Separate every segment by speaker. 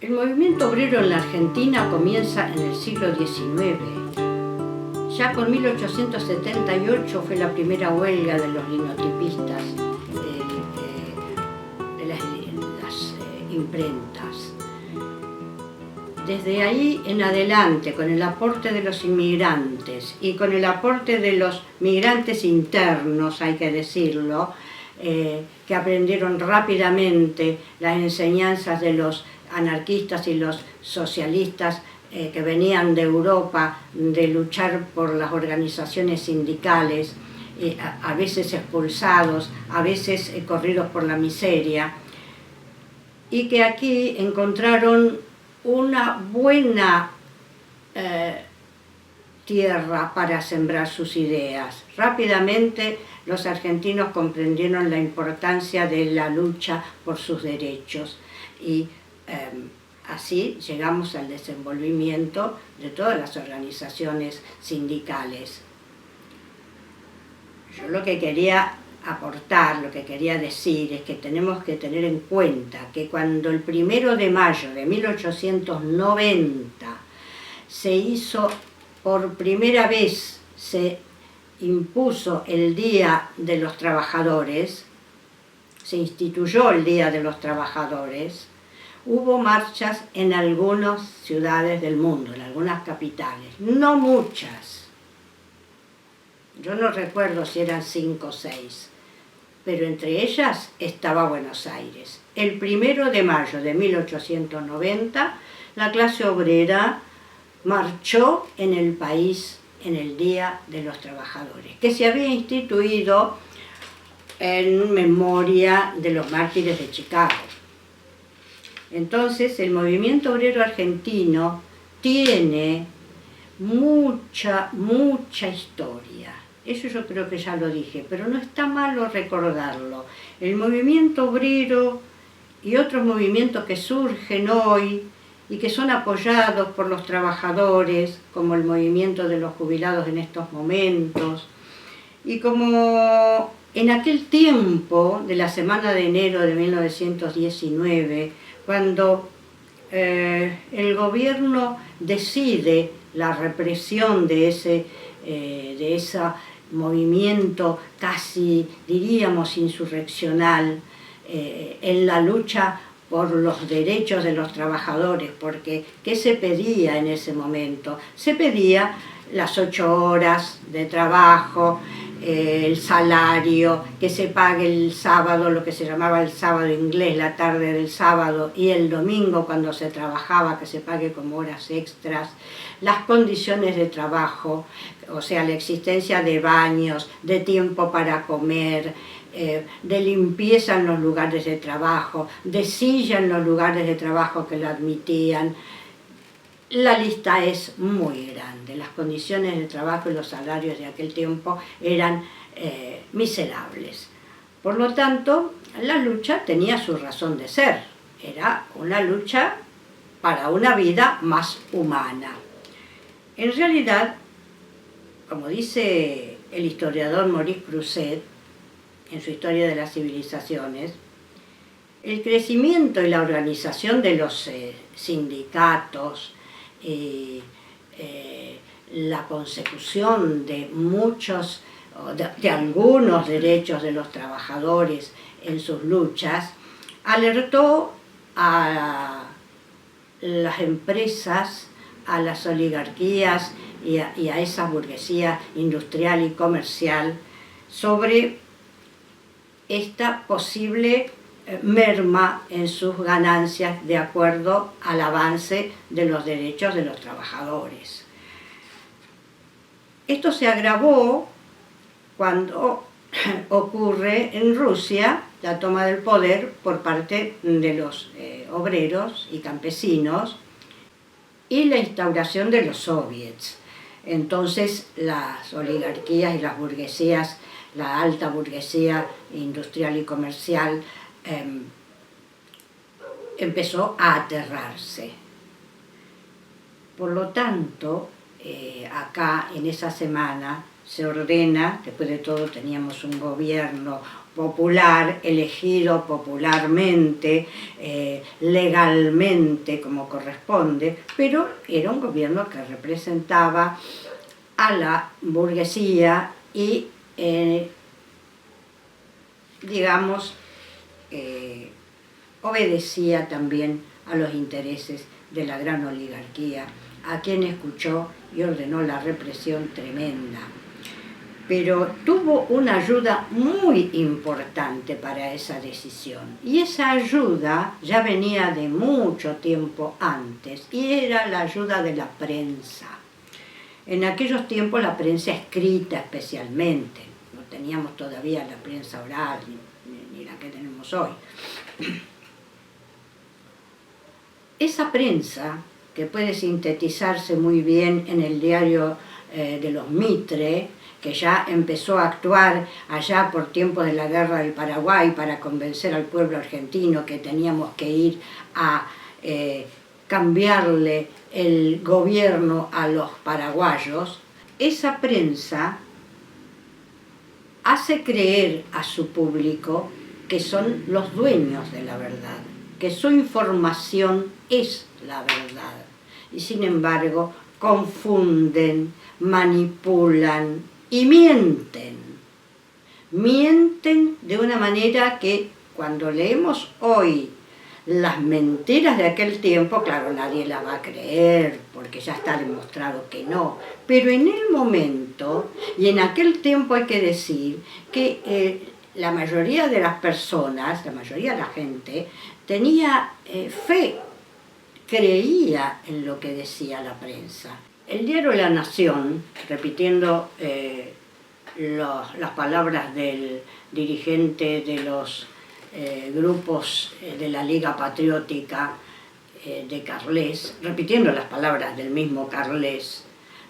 Speaker 1: El movimiento obrero en la Argentina comienza en el siglo XIX. Ya con 1878 fue la primera huelga de los linotipistas de las imprentas. Desde ahí en adelante, con el aporte de los inmigrantes y con el aporte de los migrantes internos, hay que decirlo, que aprendieron rápidamente las enseñanzas de los anarquistas y los socialistas que venían de Europa, de luchar por las organizaciones sindicales, a veces expulsados, a veces corridos por la miseria, y que aquí encontraron una buena tierra para sembrar sus ideas. Rápidamente los argentinos comprendieron la importancia de la lucha por sus derechos y así llegamos al desenvolvimiento de todas las organizaciones sindicales. Yo lo que quería aportar, lo que quería decir es que tenemos que tener en cuenta que cuando el 1 de mayo de 1890 se hizo por primera vez, se impuso el Día de los Trabajadores, se instituyó el Día de los Trabajadores, hubo marchas en algunas ciudades del mundo, en algunas capitales, no muchas. Yo no recuerdo si eran 5 o 6, pero entre ellas estaba Buenos Aires. El 1 de mayo de 1890, la clase obrera marchó en el país en el Día de los Trabajadores, que se había instituido en memoria de los mártires de Chicago. Entonces, el movimiento obrero argentino tiene mucha historia. Eso yo creo que ya lo dije, pero no está malo recordarlo. El movimiento obrero y otros movimientos que surgen hoy y que son apoyados por los trabajadores, como el movimiento de los jubilados en estos momentos, y como en aquel tiempo de la semana de enero de 1919, cuando el gobierno decide la represión de ese movimiento casi, diríamos, insurreccional, en la lucha por los derechos de los trabajadores, porque ¿qué se pedía en ese momento? Se pedía las 8 horas de trabajo, el salario, que se pague el sábado, lo que se llamaba el sábado inglés, la tarde del sábado, y el domingo cuando se trabajaba, que se pague como horas extras, las condiciones de trabajo, o sea, la existencia de baños, de tiempo para comer, de limpieza en los lugares de trabajo, de silla en los lugares de trabajo que lo admitían. La lista es muy grande. Las condiciones de trabajo y los salarios de aquel tiempo eran miserables. Por lo tanto, la lucha tenía su razón de ser. Era una lucha para una vida más humana. En realidad, como dice el historiador Maurice Cruzet, en su Historia de las Civilizaciones, el crecimiento y la organización de los sindicatos, la consecución de algunos derechos de los trabajadores en sus luchas, alertó a las empresas, a las oligarquías y a esa burguesía industrial y comercial sobre esta posible merma en sus ganancias de acuerdo al avance de los derechos de los trabajadores. Esto se agravó cuando ocurre en Rusia la toma del poder por parte de los obreros y campesinos y la instauración de los soviets. Entonces las oligarquías y las burguesías, la alta burguesía industrial y comercial, empezó a aterrarse. Por lo tanto, acá en esa semana se ordena, después de todo teníamos un gobierno popular, elegido popularmente, legalmente como corresponde, pero era un gobierno que representaba a la burguesía y, digamos, obedecía también a los intereses de la gran oligarquía, a quien escuchó y ordenó la represión tremenda. Pero tuvo una ayuda muy importante para esa decisión. Y esa ayuda ya venía de mucho tiempo antes, y era la ayuda de la prensa. En aquellos tiempos la prensa escrita especialmente, no teníamos todavía la prensa oral, ni la que tenemos hoy. Esa prensa, que puede sintetizarse muy bien en el diario de los Mitre, que ya empezó a actuar allá por tiempos de la Guerra del Paraguay para convencer al pueblo argentino que teníamos que ir a cambiarle el gobierno a los paraguayos, esa prensa hace creer a su público que son los dueños de la verdad, que su información es la verdad. Y sin embargo, confunden, manipulan y mienten. Mienten de una manera que cuando leemos hoy las mentiras de aquel tiempo, claro, nadie las va a creer, porque ya está demostrado que no. Pero en el momento, y en aquel tiempo hay que decir que la mayoría de las personas, la mayoría de la gente, tenía fe, creía en lo que decía la prensa. El diario La Nación, repitiendo las palabras del dirigente de los grupos de la Liga Patriótica de Carles, repitiendo las palabras del mismo Carles,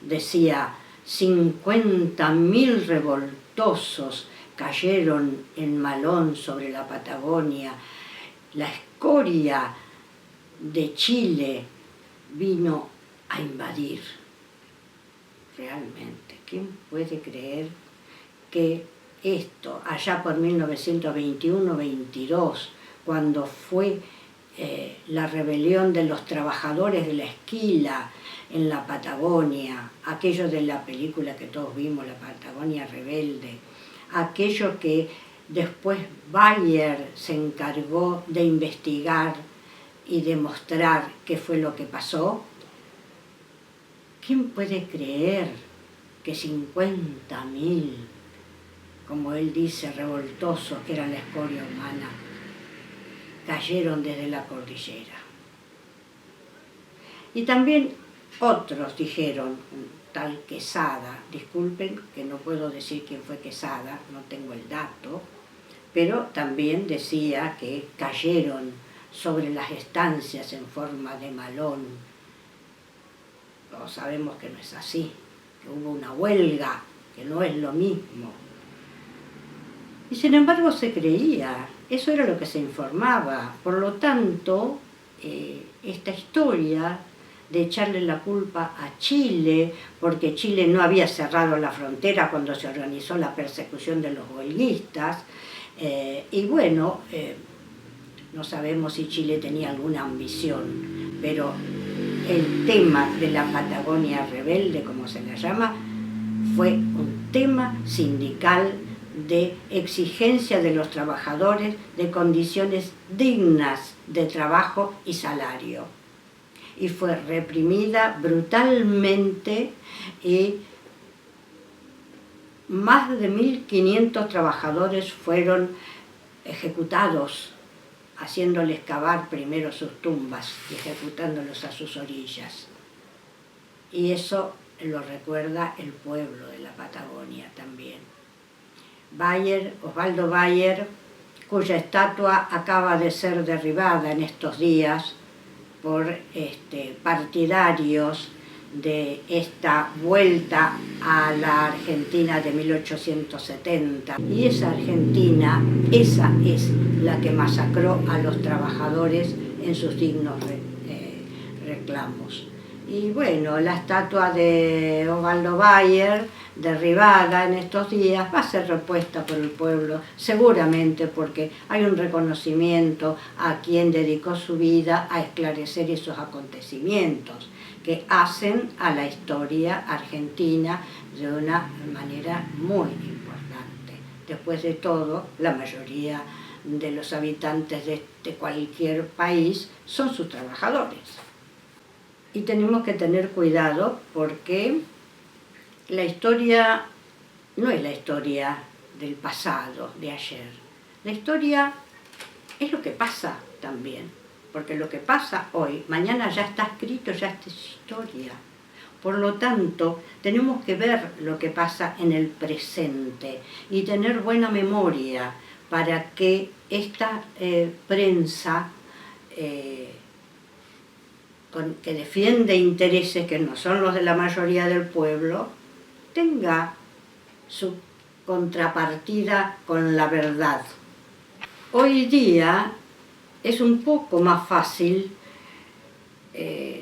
Speaker 1: decía: 50.000 revoltosos cayeron en Malón sobre la Patagonia, la escoria de Chile vino a invadir. Realmente, ¿quién puede creer que esto, allá por 1921-22, cuando fue la rebelión de los trabajadores de la esquila en la Patagonia, aquello de la película que todos vimos, La Patagonia Rebelde, aquello que después Bayer se encargó de investigar y demostrar qué fue lo que pasó? ¿Quién puede creer que 50.000, como él dice, revoltosos, que eran la escoria humana, cayeron desde la cordillera? Y también otros dijeron, tal Quesada, disculpen que no puedo decir quién fue Quesada, no tengo el dato, pero también decía que cayeron sobre las estancias en forma de malón. Todos sabemos que no es así, que hubo una huelga, que no es lo mismo. Y sin embargo se creía, eso era lo que se informaba. Por lo tanto, esta historia de echarle la culpa a Chile, porque Chile no había cerrado la frontera cuando se organizó la persecución de los huelguistas, y bueno, no sabemos si Chile tenía alguna ambición, pero el tema de la Patagonia Rebelde, como se la llama, fue un tema sindical de exigencia de los trabajadores de condiciones dignas de trabajo y salario. Y fue reprimida brutalmente y más de 1.500 trabajadores fueron ejecutados, haciéndoles cavar primero sus tumbas y ejecutándolos a sus orillas. Y eso lo recuerda el pueblo de la Patagonia también. Bayer, Osvaldo Bayer, cuya estatua acaba de ser derribada en estos días por partidarios de esta vuelta a la Argentina de 1870. Y esa Argentina, esa es la que masacró a los trabajadores en sus dignos reclamos. Y bueno, la estatua de Osvaldo Bayer, derribada en estos días, va a ser repuesta por el pueblo, seguramente porque hay un reconocimiento a quien dedicó su vida a esclarecer esos acontecimientos que hacen a la historia argentina de una manera muy importante. Después de todo, la mayoría de los habitantes de cualquier país son sus trabajadores. Y tenemos que tener cuidado porque la historia no es la historia del pasado, de ayer. La historia es lo que pasa también, porque lo que pasa hoy, mañana ya está escrito, ya es historia. Por lo tanto, tenemos que ver lo que pasa en el presente y tener buena memoria para que esta prensa que defiende intereses que no son los de la mayoría del pueblo, tenga su contrapartida con la verdad. Hoy día es un poco más fácil,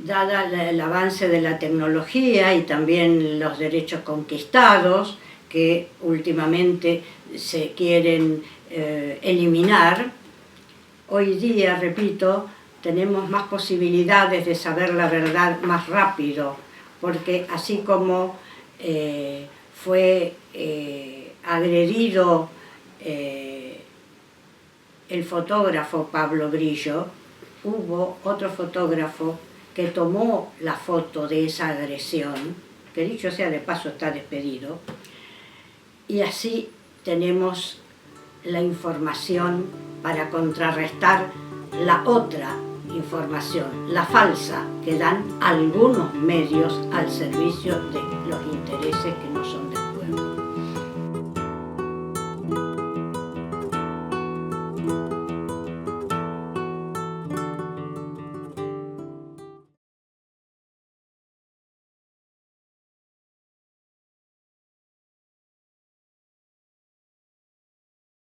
Speaker 1: dada el avance de la tecnología y también los derechos conquistados, que últimamente se quieren eliminar. Hoy día, repito, tenemos más posibilidades de saber la verdad más rápido, porque así como fue agredido el fotógrafo Pablo Grillo, hubo otro fotógrafo que tomó la foto de esa agresión, que dicho sea de paso está despedido, y así tenemos la información para contrarrestar la otra información, la falsa, que dan algunos medios al servicio de los intereses que no son del pueblo.